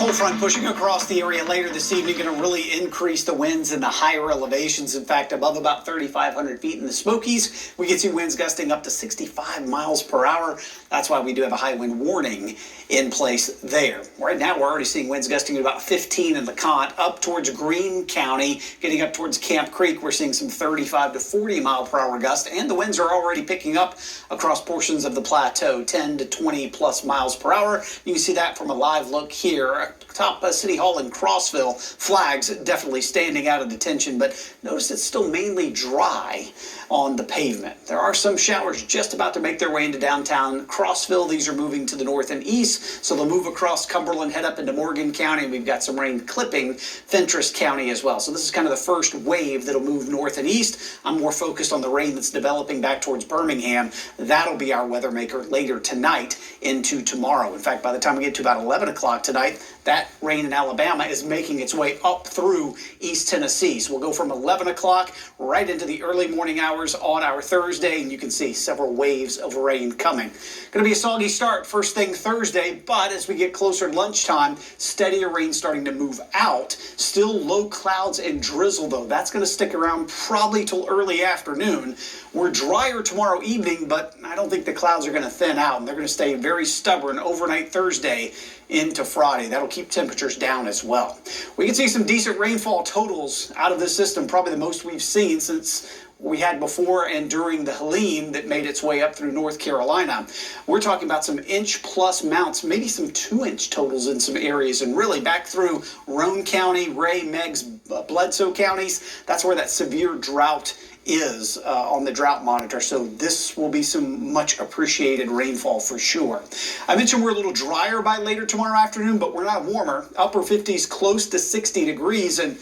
cold front pushing across the area later this evening, going to really increase the winds in the higher elevations. In fact, above about 3,500 feet in the Smokies, we can see winds gusting up to 65 miles per hour. That's why we do have a high wind warning in place there. Right now, we're already seeing winds gusting at about 15 in LeConte, up towards Greene County, getting up towards Camp Creek. We're seeing some 35 to 40 mile per hour gusts, and the winds are already picking up across portions of the plateau, 10 to 20 plus miles per hour. You can see that from a live look here. Top City Hall in Crossville, flags definitely standing out of detention, but notice it's still mainly dry on the pavement. There are some showers just about to make their way into downtown Crossville. These are moving to the north and east, so they'll move across Cumberland, head up into Morgan County, and we've got some rain clipping Fentress County as well. So this is kind of the first wave that'll move north and east. I'm more focused on the rain that's developing back towards Birmingham. That'll be our weather maker later tonight into tomorrow. In fact, by the time we get to about 11 o'clock tonight, that rain in Alabama is making its way up through East Tennessee. So we'll go from 11 o'clock right into the early morning hours on our Thursday, and you can see several waves of rain coming. Going to be a soggy start first thing Thursday, but as we get closer to lunchtime, steadier rain starting to move out. Still low clouds and drizzle, though. That's going to stick around probably till early afternoon. We're drier tomorrow evening, but I don't think the clouds are going to thin out, and they're going to stay very stubborn overnight Thursday into Friday. That'll keep temperatures down as well. We can see some decent rainfall totals out of this system, probably the most we've seen since we had before and during the Helene that made its way up through North Carolina. We're talking about some inch-plus mounts, maybe some 2-inch totals in some areas, and really back through Roane County, Ray, Meigs, Bledsoe counties. That's where that severe drought is on the drought monitor, so this will be some much appreciated rainfall for sure. I mentioned we're a little drier by later tomorrow afternoon, but we're not warmer. Upper 50s, close to 60 degrees, and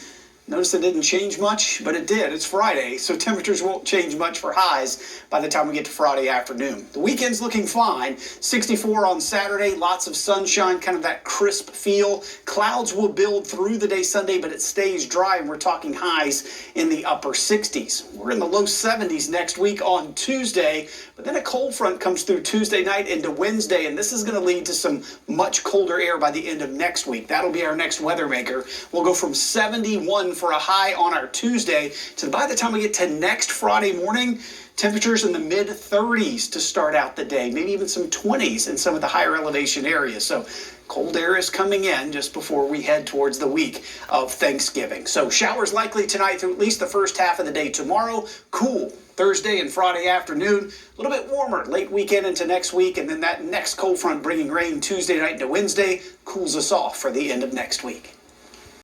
notice it didn't change much, but it did. It's Friday, so temperatures won't change much for highs by the time we get to Friday afternoon. The weekend's looking fine. 64 on Saturday, lots of sunshine, kind of that crisp feel. Clouds will build through the day Sunday, but it stays dry, and we're talking highs in the upper 60s. We're in the low 70s next week on Tuesday, but then a cold front comes through Tuesday night into Wednesday, and this is going to lead to some much colder air by the end of next week. That'll be our next weather maker. We'll go from 71 for a high on our Tuesday to by the time we get to next Friday morning, temperatures in the mid-30s to start out the day, maybe even some 20s in some of the higher elevation areas. So cold air is coming in just before we head towards the week of Thanksgiving. So showers likely tonight through at least the first half of the day tomorrow. Cool Thursday and Friday afternoon. A little bit warmer late weekend into next week, and then that next cold front bringing rain Tuesday night into Wednesday cools us off for the end of next week.